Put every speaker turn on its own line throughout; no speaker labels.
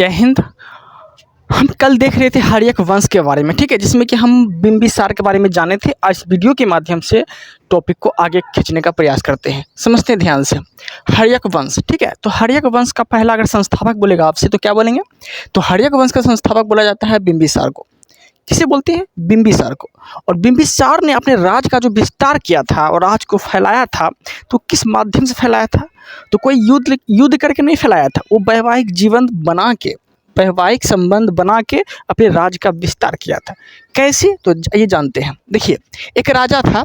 जय हिंद। हम कल देख रहे थे हर्यक वंश के बारे में, ठीक है, जिसमें कि हम बिंबिसार के बारे में जाने थे। आज इस वीडियो के माध्यम से टॉपिक को आगे खींचने का प्रयास करते हैं। समझते हैं ध्यान से। हर्यक वंश, ठीक है, तो हर्यक वंश का पहला अगर संस्थापक बोलेगा आपसे तो क्या बोलेंगे? तो हर्यक वंश का संस्थापक बोला जाता है बिंबिसार को। किसे बोलते हैं? बिंबिसार को। और बिंबिसार ने अपने राज का जो विस्तार किया था और राज को फैलाया था, तो किस माध्यम से फैलाया था? तो कोई युद्ध करके नहीं फैलाया था, वो वैवाहिक जीवन बना के, वैवाहिक संबंध बना के अपने राज का विस्तार किया था। कैसे? तो ये जानते हैं। देखिए, एक राजा था,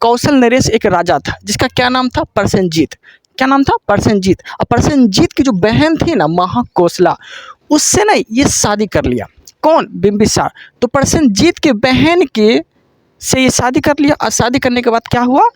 कौशल नरेश एक राजा था, जिसका क्या नाम था? प्रसेनजीत। क्या नाम था? प्रसेनजीत। और प्रसेनजीत की जो बहन थी ना, महाकोसला, उससे ना ये शादी कर लिया। कौन? बिंबिसार। तो प्रसेनजीत के बहन के से ये शादी कर लिया। और शादी करने के बाद क्या हुआ?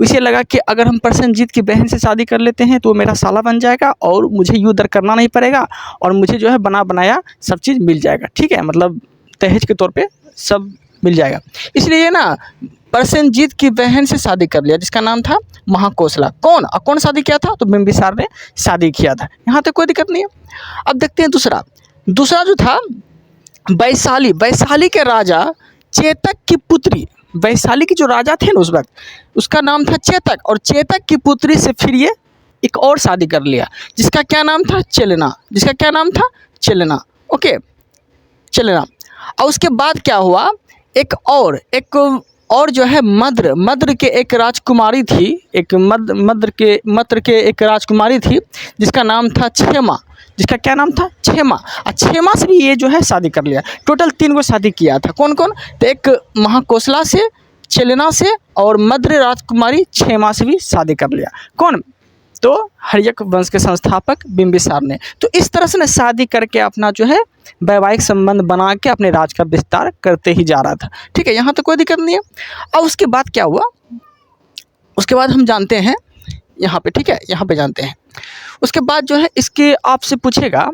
उसे लगा कि अगर हम प्रसेनजीत की बहन से शादी कर लेते हैं तो मेरा साला बन जाएगा और मुझे युद्ध करना नहीं पड़ेगा और मुझे जो है बना बनाया सब चीज़ मिल जाएगा, ठीक है, मतलब दहेज के तौर पे सब मिल जाएगा। इसलिए ना प्रसेनजीत की बहन से शादी कर लिया, जिसका नाम था महाकोसला। कौन शादी किया था? तो बिंबिसार ने शादी किया था। यहाँ तक कोई दिक्कत नहीं है। अब देखते हैं दूसरा जो था वैशाली के राजा चेतक की पुत्री। वैशाली की जो राजा थे ना उस वक्त, उसका नाम था चेतक। और चेतक की पुत्री से फिर ये एक और शादी कर लिया, जिसका क्या नाम था? चेलना। जिसका क्या नाम था? चेलना। ओके, चेलना। और उसके बाद क्या हुआ? एक और जो है मद्र के एक राजकुमारी थी, एक मद्र के एक राजकुमारी थी, जिसका नाम था क्षेमा। जिसका क्या नाम था? क्षेमा। और क्षेमा से भी ये जो है शादी कर लिया। टोटल 3 गो शादी किया था। कौन? तो एक महाकोसला से, चेलना से और मद्र राजकुमारी क्षेमा से भी शादी कर लिया। कौन? तो हर्यक वंश के संस्थापक बिंबिसार ने। तो इस तरह से ना शादी करके अपना जो है वैवाहिक संबंध बना के अपने राज का विस्तार करते ही जा रहा था, ठीक है, यहाँ तो कोई दिक्कत नहीं है। अब उसके बाद क्या हुआ? उसके बाद हम जानते हैं यहाँ पे, ठीक है, यहाँ पे जानते हैं। उसके बाद जो है इसके आपसे पूछेगा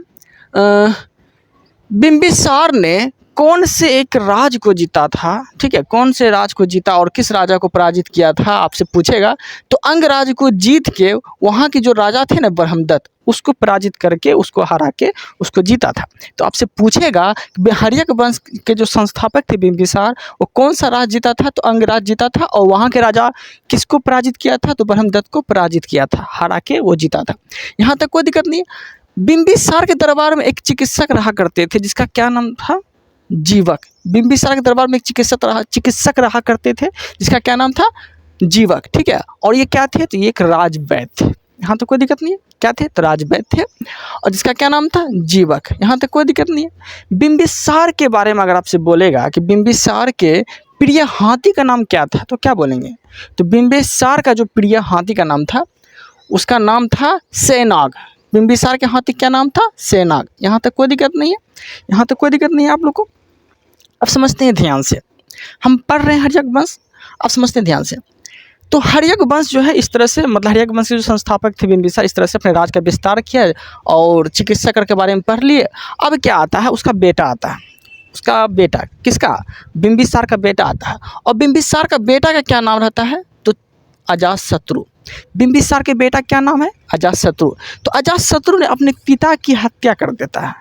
बिंबिसार ने कौन से एक राज को जीता था, ठीक है, कौन से राज को जीता और किस राजा को पराजित किया था, आपसे पूछेगा। तो अंगराज को जीत के वहाँ के जो राजा थे ना ब्रह्मदत्त, उसको पराजित करके, उसको हरा के उसको जीता था। तो आपसे पूछेगा हर्यक वंश के जो संस्थापक थे बिंबिसार, वो कौन सा राज जीता था? तो अंगराज जीता था। और वहाँ के राजा किसको पराजित किया था? तो ब्रह्मदत्त को पराजित किया था, हरा के वो जीता था। यहाँ तक कोई दिक्कत नहीं है। बिंबिसार के दरबार में एक चिकित्सक रहा करते थे, जिसका क्या नाम था? जीवक। बिंबिसार के दरबार में एक चिकित्सक रहा करते थे, जिसका क्या नाम था? जीवक, ठीक है। और ये क्या थे? तो ये एक राजवैद्य थे। यहाँ तो कोई दिक्कत नहीं है। क्या थे? तो राजवैद्य थे, और जिसका क्या नाम था? जीवक। यहाँ तक कोई दिक्कत नहीं है। बिंबिसार के बारे में अगर आपसे बोलेगा कि बिंबिसार के प्रिय हाथी का नाम क्या था, तो क्या बोलेंगे? तो बिंबिसार का जो प्रिय हाथी का नाम था, उसका नाम था सेनाग। बिंबिसार के हाथी क्या नाम था? सेनाग। यहाँ तक कोई दिक्कत नहीं है। यहाँ तक कोई दिक्कत नहीं है आप लोग को। अब समझते हैं ध्यान से। हम पढ़ रहे हैं हर्यक वंश, अब समझते हैं ध्यान से। तो हर्यक वंश जो है इस तरह से, मतलब हर्यक वंश के जो संस्थापक थे बिंबिसार, इस तरह से अपने राज का विस्तार किया और चिकित्सक के बारे में पढ़ लिए। अब क्या आता है? उसका बेटा आता है। उसका बेटा किसका? बिंबिसार का बेटा आता है। और बिंबिसार का बेटा का क्या नाम रहता है? तो अजातशत्रु। बिंबिसार के बेटा क्या नाम है? अजातशत्रु। तो अजातशत्रु ने अपने पिता की हत्या कर देता है,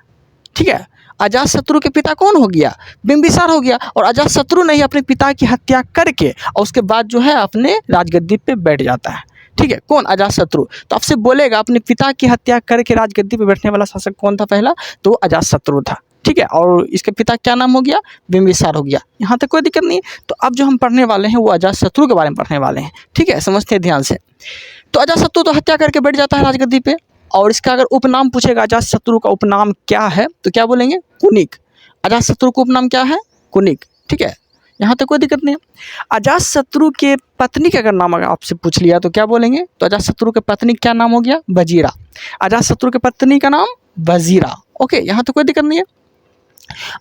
ठीक है। अजातशत्रु के पिता कौन हो गया? बिंबिसार हो गया। और अजातशत्रु ने ही अपने पिता की हत्या करके और उसके बाद जो है अपने राजगद्दी पे बैठ जाता है, ठीक है। कौन? अजातशत्रु। तो आपसे बोलेगा अपने पिता की हत्या करके राजगद्दी पे बैठने वाला शासक कौन था पहला? तो अजातशत्रु था, ठीक है। और इसके पिता क्या नाम हो गया? बिंबिसार हो गया। यहाँ तक कोई दिक्कत नहीं। तो अब जो हम पढ़ने वाले हैं वो अजातशत्रु के बारे में पढ़ने वाले हैं, ठीक है, समझते हैं ध्यान से। तो अजातशत्रु तो हत्या करके बैठ जाता है राजगद्दी पे, और इसका अगर उपनाम पूछेगा अजातशत्रु का उपनाम क्या है, तो क्या बोलेंगे? कुनिक। अजातशत्रु का उपनाम क्या है? कुनिक, ठीक है, यहाँ तक कोई दिक्कत नहीं है। अजातशत्रु के पत्नी का अगर नाम अगर आपसे पूछ लिया तो क्या बोलेंगे? तो अजातशत्रु के पत्नी क्या नाम हो गया? वजीरा। अजातशत्रु के पत्नी का नाम वजीरा। ओके, यहाँ तो कोई दिक्कत नहीं है।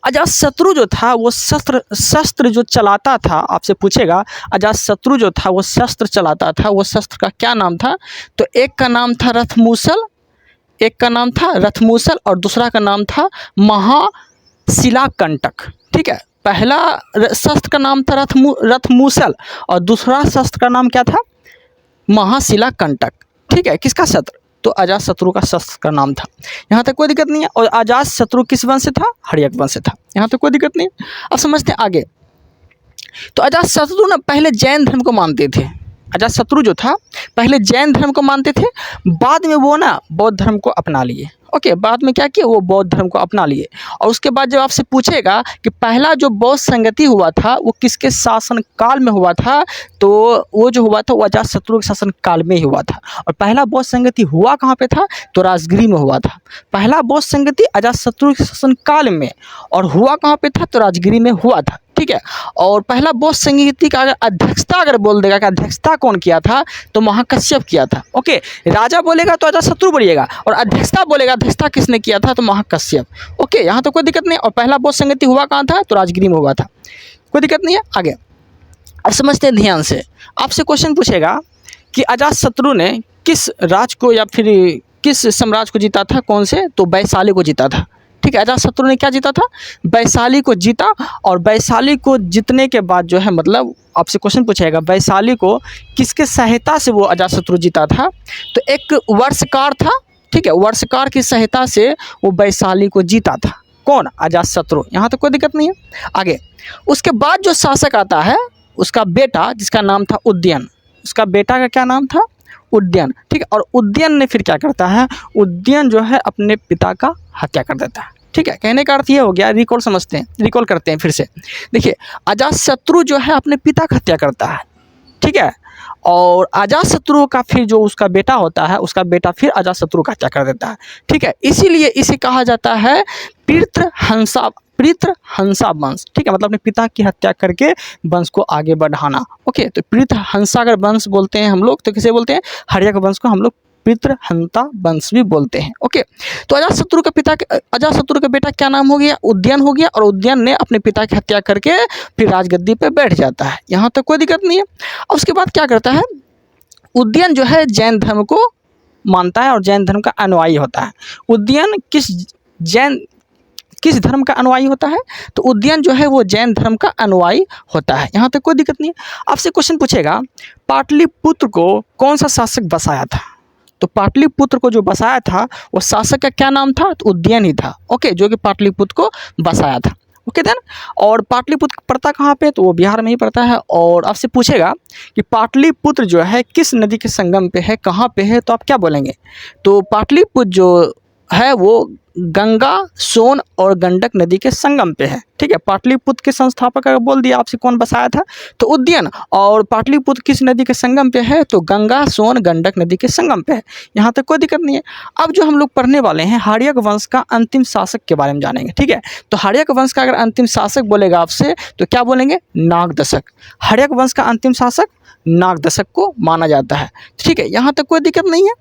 अजातशत्रु जो था वो शस्त्र जो चलाता था, आपसे पूछेगा अजातशत्रु जो था वो शस्त्र चलाता था, वो शस्त्र का क्या नाम था? तो एक का नाम था रथमूसल, और दूसरा का नाम था महाशिलाकंटक, ठीक है। पहला शस्त्र का नाम था रथमूसल और दूसरा शस्त्र का नाम क्या था? महाशिलाकंटक, ठीक है। किसका शस्त्र? तो अजातशत्रु का शस्त्र का नाम था। यहाँ तक कोई दिक्कत नहीं है। और अजातशत्रु किस वंश से था? हर्यक वंश से था। यहाँ तक कोई दिक्कत नहीं है। अब समझते हैं आगे। तो अजातशत्रु ना पहले जैन धर्म को मानते थे। अजातशत्रु जो था पहले जैन धर्म को मानते थे, बाद में वो ना बौद्ध धर्म को अपना लिए। ओके, बाद में क्या किया? वो बौद्ध धर्म को अपना लिए। और उसके बाद जब आपसे पूछेगा कि पहला जो बौद्ध संगति हुआ था वो किसके शासन काल में हुआ था, तो वो जो हुआ था वो अजातशत्रु के शासन काल में ही हुआ था। और पहला बौद्ध संगति हुआ कहाँ पे था? तो राजगिरी में हुआ था। पहला बौद्ध संगति अजातशत्रु के शासन काल में, और हुआ कहाँ पे था? तो राजगिरी में हुआ था। ठीक है। और पहला बौद्ध संगति का अगर अध्यक्षता अगर बोल देगा कि अध्यक्षता कौन किया था, तो महाकश्यप किया था। ओके, राजा बोलेगा तो अजातशत्रु बोलिएगा, और अध्यक्षता बोलेगा अध्यक्षता किसने किया था? तो महाकश्यप। ओके, यहाँ तो कोई दिक्कत नहीं। और पहला बौद्ध संगति हुआ कहाँ था? तो राजगिरी में हुआ था। कोई दिक्कत नहीं है। आगे अब समझते हैं ध्यान से। आपसे क्वेश्चन पूछेगा कि अजातशत्रु ने किस राज को या फिर किस साम्राज्य को जीता था? कौन से? तो वैशाली को जीता था। ठीक है, अजातशत्रु ने क्या जीता था? वैशाली को जीता। और वैशाली को जीतने के बाद जो है मतलब आपसे क्वेश्चन पूछेगा वैशाली को किसके सहायता से वो अजातशत्रु जीता था? तो एक वर्षकार था। ठीक है, वर्षकार की सहायता से वो वैशाली को जीता था। कौन? अजातशत्रु। यहाँ तो कोई दिक्कत नहीं है। आगे उसके बाद जो शासक आता है उसका बेटा, जिसका नाम था उदयन। उसका बेटा का क्या नाम था? उदयन। ठीक है, और उदयन ने फिर क्या करता है? उदयन जो है अपने पिता का हत्या कर देता है। ठीक है, कहने का अर्थ ये हो गया, रिकॉल समझते हैं, रिकॉल करते हैं फिर से। देखिए, अजातशत्रु जो है अपने पिता का हत्या करता है। ठीक है, और अजातशत्रु का फिर जो उसका बेटा होता है, उसका बेटा फिर अजातशत्रु का हत्या कर देता है। ठीक है, इसीलिए इसे कहा जाता है पितृहंसा वंश। ठीक है, मतलब अपने पिता की हत्या करके वंश को आगे बढ़ाना। ओके, तो पितृहंसा अगर वंश बोलते हैं हम लोग तो किसे बोलते हैं? हर्यक वंश को हम लोग पितृहंता वंश भी बोलते हैं। ओके, तो अजातशत्रु का बेटा क्या नाम हो गया? उदयन हो गया। और उदयन ने अपने पिता की हत्या करके फिर राजगद्दी पे बैठ जाता है। यहाँ तक कोई दिक्कत नहीं है। और उसके बाद क्या करता है? उदयन जो है जैन धर्म को मानता है और जैन धर्म का अनुयायी होता है। उदयन किस धर्म का अनुयायी होता है? तो उदयन जो है वो जैन धर्म का अनुयायी होता है। यहाँ तक कोई दिक्कत नहीं है। आपसे क्वेश्चन पूछेगा पाटलिपुत्र को कौन सा शासक बसाया था? तो पाटलिपुत्र को जो बसाया था वो शासक का क्या नाम था? तो उदयन ही था। ओके, जो कि पाटलिपुत्र को बसाया था। ओके देन, और पाटलिपुत्र पड़ता कहाँ पे? तो वो बिहार में ही पड़ता है। और आपसे पूछेगा कि पाटलिपुत्र जो है किस नदी के संगम पे है, कहाँ पे है? तो आप क्या बोलेंगे? तो पाटलिपुत्र जो है वो गंगा, सोन और गंडक नदी के संगम पे है। ठीक है, पाटलिपुत्र के संस्थापक अगर बोल दिया आपसे कौन बसाया था? तो उदयन। और पाटलिपुत्र किस नदी के संगम पे है? तो गंगा, सोन, गंडक नदी के संगम पे है। यहाँ तक कोई दिक्कत नहीं है। अब जो हम लोग पढ़ने वाले हैं हर्यक वंश का अंतिम शासक के बारे में जानेंगे। ठीक है, तो हर्यक वंश का अगर अंतिम शासक बोलेगा आपसे तो क्या बोलेंगे? नागदशक। हर्यक वंश का अंतिम शासक नागदशक को माना जाता है। ठीक है, यहाँ तक कोई दिक्कत नहीं है।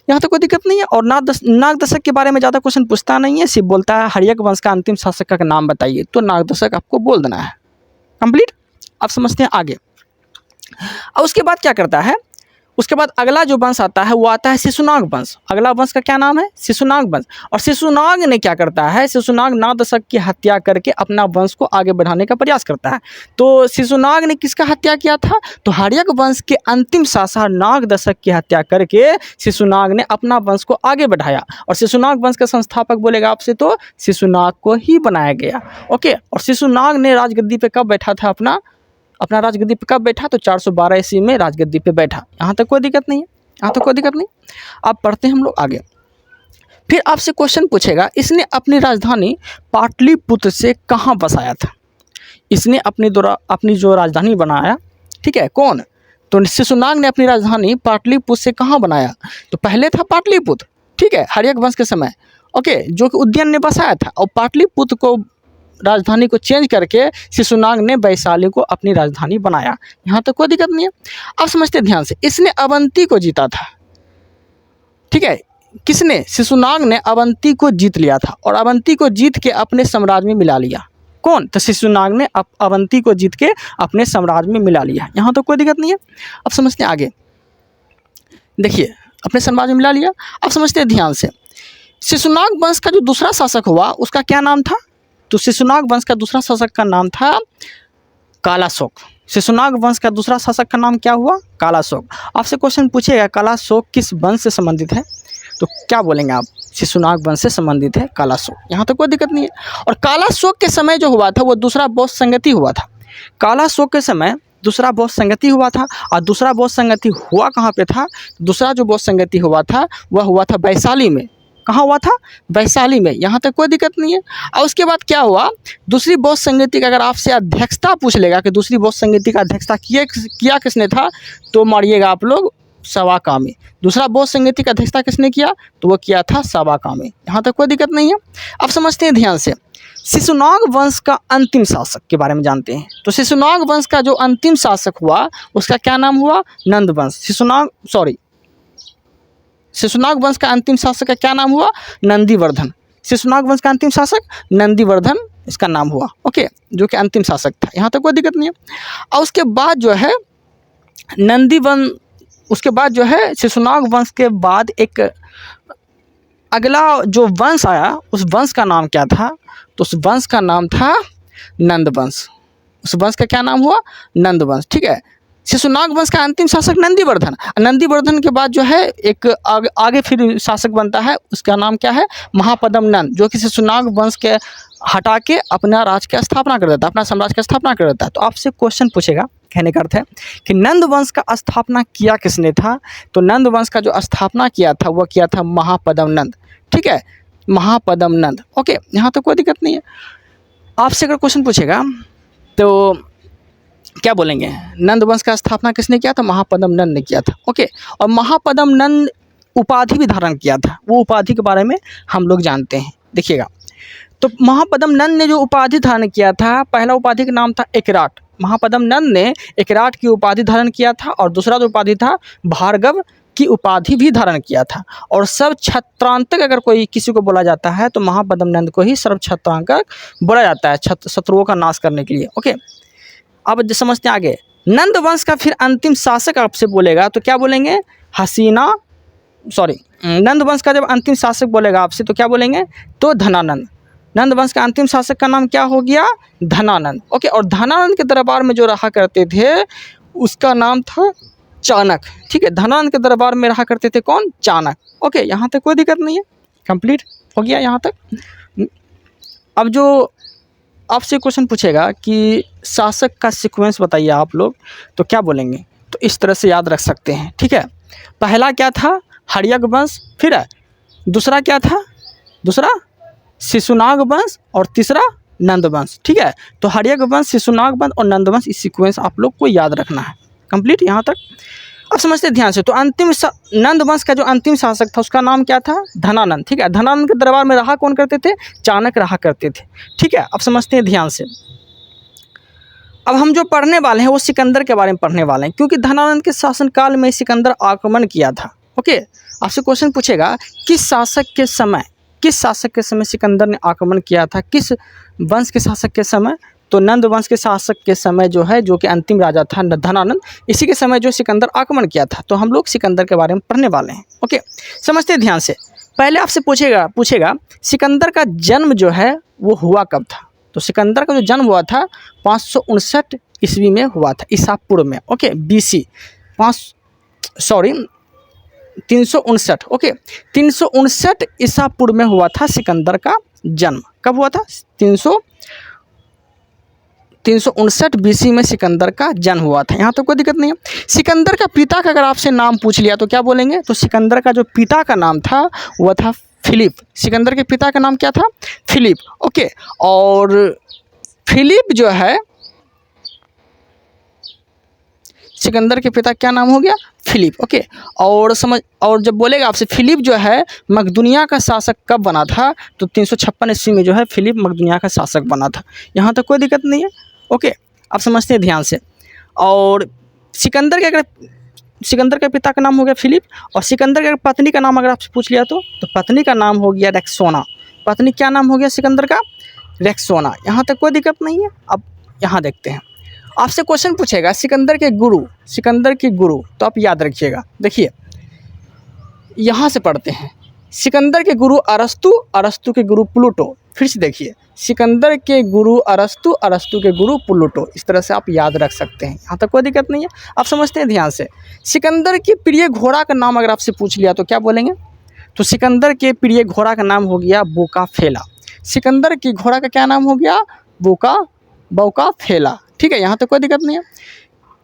यहाँ तो कोई दिक्कत नहीं है। और नागदशक के बारे में ज़्यादा क्वेश्चन पूछता नहीं है, सिर्फ बोलता है हर्यक वंश का अंतिम शासक का नाम बताइए, तो नागदशक आपको बोल देना है। कंप्लीट। अब समझते हैं आगे। और उसके बाद क्या करता है? उसके बाद अगला जो वंश आता है वो आता है शिशुनाग वंश। अगला वंश का क्या नाम है? शिशुनाग वंश। और शिशुनाग ने क्या करता है? शिशुनाग नागदशक की हत्या करके अपना वंश को आगे बढ़ाने का प्रयास करता है। तो शिशुनाग ने किसका हत्या किया था? तो हर्यक वंश के अंतिम शासक नागदशक की हत्या करके शिशुनाग ने अपना वंश को आगे बढ़ाया। और शिशुनाग वंश का संस्थापक बोलेगा आपसे तो शिशुनाग को ही बनाया गया। ओके, और शिशुनाग ने राजगद्दी पे कब बैठा था? अपना राजगद्दी पे कब बैठा? तो 412 ईस्वी में राजगद्दी पे बैठा। यहाँ तक कोई दिक्कत नहीं है। यहाँ तक कोई दिक्कत नहीं। अब पढ़ते हैं हम लोग आगे। फिर आपसे क्वेश्चन पूछेगा इसने अपनी राजधानी पाटलिपुत्र से कहाँ बसाया था? इसने अपनी जो राजधानी बनाया, ठीक है, कौन? तो शिशुनाग ने अपनी राजधानी पाटलिपुत्र से कहाँ बनाया? तो पहले था पाटलिपुत्र। ठीक है, हर्यक वंश के समय। ओके, जो कि उदयन ने बसाया था। और पाटलिपुत्र को राजधानी को चेंज करके शिशुनाग ने वैशाली को अपनी राजधानी बनाया। यहाँ तक कोई दिक्कत नहीं है। अब समझते ध्यान से। इसने अवंती को जीता था। ठीक है, किसने? शिशुनाग ने अवंती को जीत लिया था। और अवंती को जीत के अपने साम्राज्य में मिला लिया। कौन? तो शिशुनाग ने अवंती को जीत के अपने साम्राज्य में मिला लिया। यहाँ तो कोई दिक्कत नहीं है। अब समझते हैं आगे। देखिए, अपने साम्राज्य में मिला लिया। अब समझते हैं ध्यान से। शिशुनाग वंश का जो दूसरा शासक हुआ उसका क्या नाम था? तो शिशुनाग वंश का दूसरा शासक का नाम था कालाशोक। शिशुनाग वंश का दूसरा शासक का नाम क्या हुआ? कालाशोक। आपसे क्वेश्चन पूछेगा कालाशोक किस वंश से संबंधित है, तो क्या बोलेंगे आप? शिशुनाग वंश से संबंधित है कालाशोक। यहाँ तक कोई दिक्कत नहीं है। और कालाशोक के समय जो हुआ था वो दूसरा बौद्ध संगति हुआ था। कालाशोक के समय दूसरा बौद्ध संगति हुआ था। और दूसरा बौद्ध संगति हुआ कहाँ पे था? दूसरा जो बौद्ध संगति हुआ था वह हुआ था वैशाली में। कहाँ हुआ था? वैशाली में। यहाँ तक कोई दिक्कत नहीं है। और उसके बाद क्या हुआ? दूसरी बौद्ध संगति का अगर आपसे अध्यक्षता पूछ लेगा कि दूसरी बौद्ध संगति का अध्यक्षता किया किसने था, तो मारिएगा आप लोग सवाकामी। दूसरा बौद्ध संगति का अध्यक्षता किसने किया? तो वो किया था सवाकामी। यहाँ तक कोई दिक्कत नहीं है। अब समझते हैं ध्यान से। शिशुनाग वंश का अंतिम शासक के बारे में जानते हैं। तो शिशुनाग वंश का जो अंतिम शासक हुआ उसका क्या नाम हुआ? नंद वंश। शिशुनाग वंश का अंतिम शासक का क्या नाम हुआ? नंदीवर्धन। शिशुनाग वंश का अंतिम शासक नंदीवर्धन इसका नाम हुआ। ओके, जो कि अंतिम शासक था। यहाँ तक कोई दिक्कत नहीं है। और उसके बाद जो है शिशुनाग वंश के बाद एक अगला जो वंश आया उस वंश का नाम क्या था? तो उस वंश का नाम था नंद वंश। उस वंश का क्या नाम हुआ? नंद वंश। ठीक है। शिशुनाग वंश का अंतिम शासक नंदीवर्धन। नंदीवर्धन के बाद जो है एक आगे फिर शासक बनता है, उसका नाम क्या है? महापद्म नंद, जो कि शिशुनाग वंश के हटा के अपना राज की स्थापना कर देता है, अपना साम्राज्य की स्थापना कर देता है। तो आपसे क्वेश्चन पूछेगा, कहने का अर्थ है कि नंद वंश का स्थापना किया किसने था? तो नंद वंश का जो स्थापना किया था वह किया था महापद्म नंद। ठीक है, महापद्म नंद। ओके, यहाँ तो कोई दिक्कत नहीं है। आपसे अगर क्वेश्चन पूछेगा तो क्या बोलेंगे? नंद वंश का स्थापना किसने किया था? महापद्म नंद ने किया था। ओके, और महापद्म नंद उपाधि भी धारण किया था। वो उपाधि के बारे में हम लोग जानते हैं। देखिएगा, तो महापद्म नंद ने जो उपाधि धारण किया था, पहला उपाधि का नाम था एकराट। महापद्म नंद ने एकराट की उपाधि धारण किया था। और दूसरा जो उपाधि था भार्गव की उपाधि भी धारण किया था। और सर्व छत्रांतक अगर कोई किसी को बोला जाता है तो महापद्म नंद को ही सर्व छत्रांतक बोला जाता है, शत्रुओं का नाश करने के लिए। ओके, अब समझते हैं आगे। नंद वंश का फिर अंतिम शासक आपसे बोलेगा तो क्या बोलेंगे? नंद वंश का जब अंतिम शासक बोलेगा आपसे तो क्या बोलेंगे? तो धनानंद। नंद वंश का अंतिम शासक का नाम क्या हो गया? धनानंद। ओके, और धनानंद के दरबार में जो रहा करते थे उसका नाम था चाणक। ठीक है, धनानंद के दरबार में रहा करते थे कौन? चाणक। ओके, यहाँ तक कोई दिक्कत नहीं है, कंप्लीट हो गया यहाँ तक। अब जो आपसे क्वेश्चन पूछेगा कि शासक का सीक्वेंस बताइए आप लोग, तो क्या बोलेंगे? तो इस तरह से याद रख सकते हैं। ठीक है, पहला क्या था? हर्यक वंश। फिर दूसरा क्या था? दूसरा शिशुनाग वंश। और तीसरा नंद वंश। ठीक है, तो हर्यक वंश, शिशुनाग वंश और नंद वंश, इस सीक्वेंस आप लोग को याद रखना है। कंप्लीट यहाँ तक। अब समझते ध्यान से। तो नंद वंश का जो अंतिम शासक था उसका नाम क्या था? धनानंद। ठीक है, धनानंद के दरबार में रहा कौन करते थे? चाणक्य रहा करते थे। ठीक है, अब समझते हैं ध्यान से। अब हम जो पढ़ने वाले हैं वो सिकंदर के बारे में पढ़ने वाले हैं, क्योंकि धनानंद के शासनकाल में सिकंदर आक्रमण किया था। ओके, आपसे क्वेश्चन पूछेगा किस शासक के समय सिकंदर ने आक्रमण किया था? किस वंश के शासक के समय? तो नंद वंश के शासक के समय जो है, जो कि अंतिम राजा था धनानंद, इसी के समय जो सिकंदर आक्रमण किया था। तो हम लोग सिकंदर के बारे में पढ़ने वाले हैं। ओके, समझते हैं ध्यान से। पहले आपसे पूछेगा सिकंदर का जन्म जो है वो हुआ कब था? तो सिकंदर का जो जन्म हुआ था 559 ईस्वी में हुआ था, ईसा पूर्व में। Okay, BC 359। ओके, 359 ईसा पूर्व में हुआ था सिकंदर का जन्म। कब हुआ था? 359 BC में सिकंदर का जन्म हुआ था। यहाँ तो कोई दिक्कत नहीं है। सिकंदर का पिता का अगर आपसे नाम पूछ लिया तो क्या बोलेंगे? तो सिकंदर का जो पिता का नाम था वह था फिलिप। सिकंदर के पिता का नाम क्या था? फिलिप। ओके, और फिलिप जो है, सिकंदर के पिता क्या नाम हो गया? फिलिप। ओके, और जब बोलेगा आपसे फिलिप जो है मकदूनिया का शासक कब बना था? तो 356 ईस्वी में जो है फिलिप मकदूनिया का शासक बना था। यहाँ तक कोई दिक्कत नहीं है। ओके, आप समझते हैं ध्यान से। और सिकंदर के पिता का नाम हो गया फिलिप। और सिकंदर के पत्नी का नाम अगर आपसे पूछ लिया तो पत्नी का नाम हो गया रेक्सोना। पत्नी क्या नाम हो गया सिकंदर का? रेक्सोना। यहाँ तक कोई दिक्कत नहीं है। अब यहाँ देखते हैं, आपसे क्वेश्चन पूछेगा सिकंदर के गुरु, तो आप याद रखिएगा। देखिए, यहाँ से पढ़ते हैं। सिकंदर के गुरु अरस्तु, अरस्तु के गुरु प्लूटो। फिर से देखिए, सिकंदर के गुरु अरस्तु, अरस्तु के गुरु प्लूटो। इस तरह से आप याद रख सकते हैं, यहाँ तक कोई दिक्कत नहीं है। आप समझते हैं ध्यान से। सिकंदर के प्रिय घोड़ा का नाम अगर आपसे पूछ लिया तो क्या बोलेंगे? तो सिकंदर के प्रिय घोड़ा का नाम हो गया बोकाफेला। सिकंदर की घोड़ा का क्या नाम हो गया? बोकाफेला। ठीक है, यहाँ तक कोई दिक्कत नहीं है।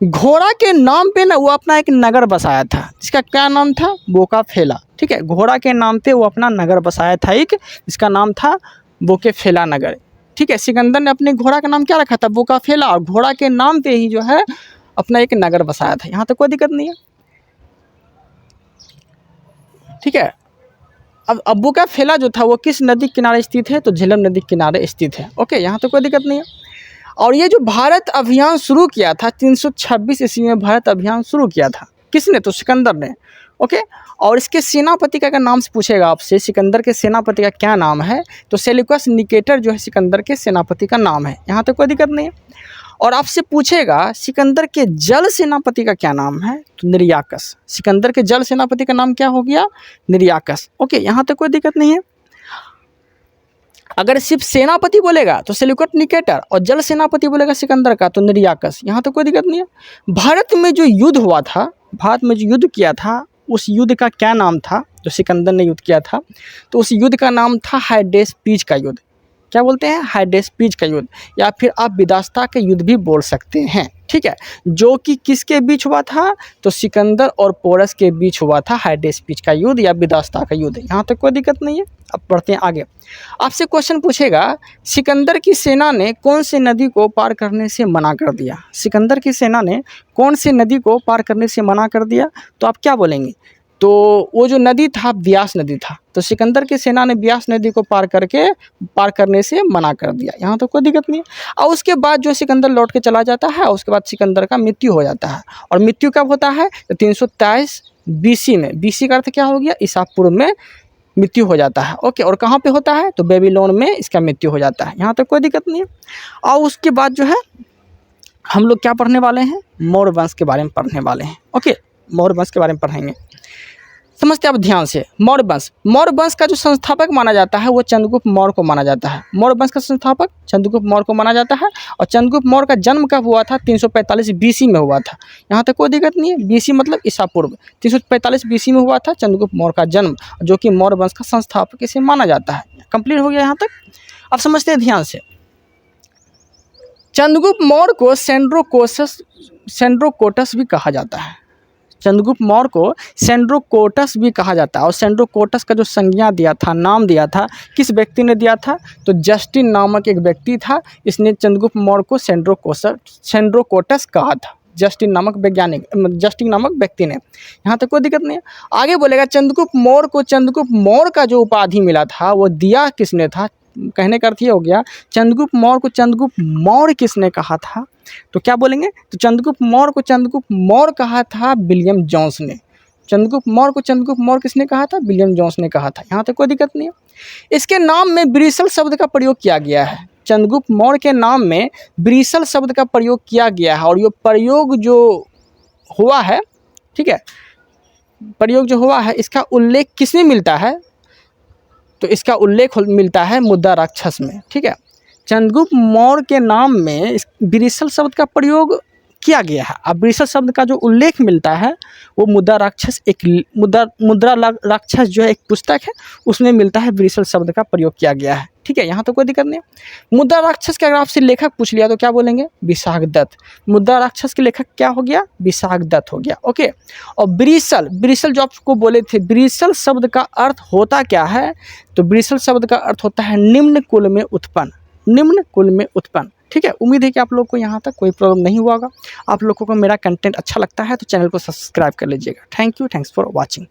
घोड़ा के नाम पे ना वो अपना एक नगर बसाया था, जिसका क्या नाम था? बोकाफेला। ठीक है, घोड़ा के नाम पे वो अपना नगर बसाया था एक, जिसका नाम था बोकाफेला नगर। ठीक है, सिकंदर ने अपने घोड़ा का नाम क्या रखा था? बोकाफेला, और घोड़ा के नाम पे ही जो है अपना एक नगर बसाया था। यहाँ तक कोई दिक्कत नहीं है। ठीक है, अब बोकाफेला जो था वो किस नदी के किनारे स्थित है? तो झेलम नदी के किनारे स्थित है। ओके, यहाँ तो कोई दिक्कत नहीं है। और ये जो भारत अभियान शुरू किया था 326 ईस्वी में, भारत अभियान शुरू किया था किसने? तो सिकंदर ने। ओके, और इसके सेनापति का नाम से पूछेगा आपसे, सिकंदर के सेनापति का क्या नाम है? तो सेल्यूकस निकेटर जो है सिकंदर के सेनापति का नाम है। यहाँ तक कोई दिक्कत नहीं है। और आपसे पूछेगा सिकंदर के जल सेनापति का क्या नाम है? तो निर्याकस। सिकंदर के जल सेनापति का नाम क्या हो गया? निर्याकस। ओके, यहाँ तक कोई दिक्कत नहीं है। अगर सिर्फ सेनापति बोलेगा तो सेल्यूकस निकेटर, और जल सेनापति बोलेगा सिकंदर का तो निर्याकस। यहाँ तो कोई दिक्कत नहीं है। भारत में जो युद्ध हुआ था, भारत में जो युद्ध किया था, उस युद्ध का क्या नाम था? जो सिकंदर ने युद्ध किया था, तो उस युद्ध का नाम था हाइडेस्पीज का युद्ध। क्या बोलते हैं? हाइडेस्पीज का युद्ध, या फिर आप विदास्ता के युद्ध भी बोल सकते हैं। ठीक है, जो कि किसके बीच हुआ था? तो सिकंदर और पोरस के बीच हुआ था हाइडेस्पीज का युद्ध या विदास्ता का युद्ध। यहाँ तक कोई दिक्कत नहीं है। अब पढ़ते हैं आगे। आपसे क्वेश्चन पूछेगा, सिकंदर की सेना ने कौन सी नदी को पार करने से मना कर दिया? सिकंदर की सेना ने कौन सी नदी को पार करने से मना कर दिया? तो आप क्या बोलेंगे? तो वो जो नदी था ब्यास नदी था। तो सिकंदर की सेना ने ब्यास नदी को पार करने से मना कर दिया। यहाँ तो कोई दिक्कत नहीं है। और उसके बाद जो सिकंदर लौट के चला जाता है, उसके बाद सिकंदर का मृत्यु हो जाता है। और मृत्यु कब होता है? तो 323 BC में। BC का अर्थ क्या हो गया? ईसा पूर्व में मृत्यु हो जाता है। ओके, और कहाँ पे होता है? तो बेबीलोन में इसका मृत्यु हो जाता है। यहाँ तक कोई दिक्कत नहीं है। और उसके बाद जो है हम लोग क्या पढ़ने वाले हैं? मौर्य वंश के बारे में पढ़ने वाले हैं। ओके, मौर्य वंश के बारे में पढ़ेंगे। समझते हैं आप ध्यान से। मौर्य वंश का जो संस्थापक माना जाता है वो चंद्रगुप्त मौर्य को माना जाता है। मौर्य वंश का संस्थापक चंद्रगुप्त मौर्य को माना जाता है। और चंद्रगुप्त मौर्य का जन्म कब हुआ था? 345 BC में हुआ था। यहाँ तक कोई दिक्कत नहीं है। BC मतलब ईसा पूर्व। 345 BC में हुआ था चंद्रगुप्त मौर्य का जन्म, जो कि मौर्य वंश का संस्थापक इसे माना जाता है। कंप्लीट हो गया यहाँ तक। अब समझते हैं ध्यान से। चंद्रगुप्त मौर्य को सेंड्रोकोटस भी कहा जाता है। चंद्रगुप्त मौर्य को सेंड्रोकोटस भी कहा जाता है। और सेंड्रोकोटस का जो संज्ञा दिया था, नाम दिया था, किस व्यक्ति ने दिया था? तो जस्टिन नामक एक व्यक्ति था, इसने चंद्रगुप्त मौर्य को सेंड्रोकोटस कहा था। जस्टिन नामक व्यक्ति ने। यहाँ तक कोई दिक्कत नहीं है। आगे बोलेगा चंद्रगुप्त मौर्य का जो उपाधि मिला था वो दिया किसने था? कहने का अर्थ ये हो गया, चंद्रगुप्त मौर्य को चंद्रगुप्त मौर्य किसने कहा था? तो क्या बोलेंगे? तो चंद्रगुप्त मौर्य को चंद्रगुप्त मौर्य कहा था विलियम जोन्स ने। चंद्रगुप्त मौर्य को चंद्रगुप्त मौर्य किसने कहा था? विलियम जोन्स ने कहा था। यहाँ तक कोई दिक्कत नहीं है। इसके नाम में ब्रिसल शब्द का प्रयोग किया गया है। चंद्रगुप्त मौर्य के नाम में ब्रिसल शब्द का प्रयोग किया गया है। और ये प्रयोग जो हुआ है, ठीक है, प्रयोग जो हुआ है इसका उल्लेख किसमें मिलता है? तो इसका उल्लेख मिलता है मुद्रा राक्षस में। ठीक है, चंद्रगुप्त मौर्य के नाम में ब्रिसल शब्द का प्रयोग किया गया है। अब ब्रिसल शब्द का जो उल्लेख मिलता है वो मुद्रा राक्षस जो है एक पुस्तक है, उसमें मिलता है ब्रिसल शब्द का प्रयोग किया गया है। ठीक है, यहाँ तो कोई दिक्कत नहीं। मुद्रा राक्षस के अगर आपसे लेखक पूछ लिया तो क्या बोलेंगे? विशाखदत्त। मुद्रा राक्षस के लेखक क्या हो गया? विशाखदत्त हो गया। ओके, और ब्रिसल जो आपको बोले थे, ब्रिसल शब्द का अर्थ होता क्या है? तो ब्रिसल शब्द का अर्थ होता है निम्न कुल में उत्पन्न। निम्न कुल में उत्पन्न। ठीक है, उम्मीद है कि आप लोग को यहाँ तक कोई प्रॉब्लम नहीं हुआ होगा। आप लोगों को मेरा कंटेंट अच्छा लगता है तो चैनल को सब्सक्राइब कर लीजिएगा। Thank you, thanks for watching.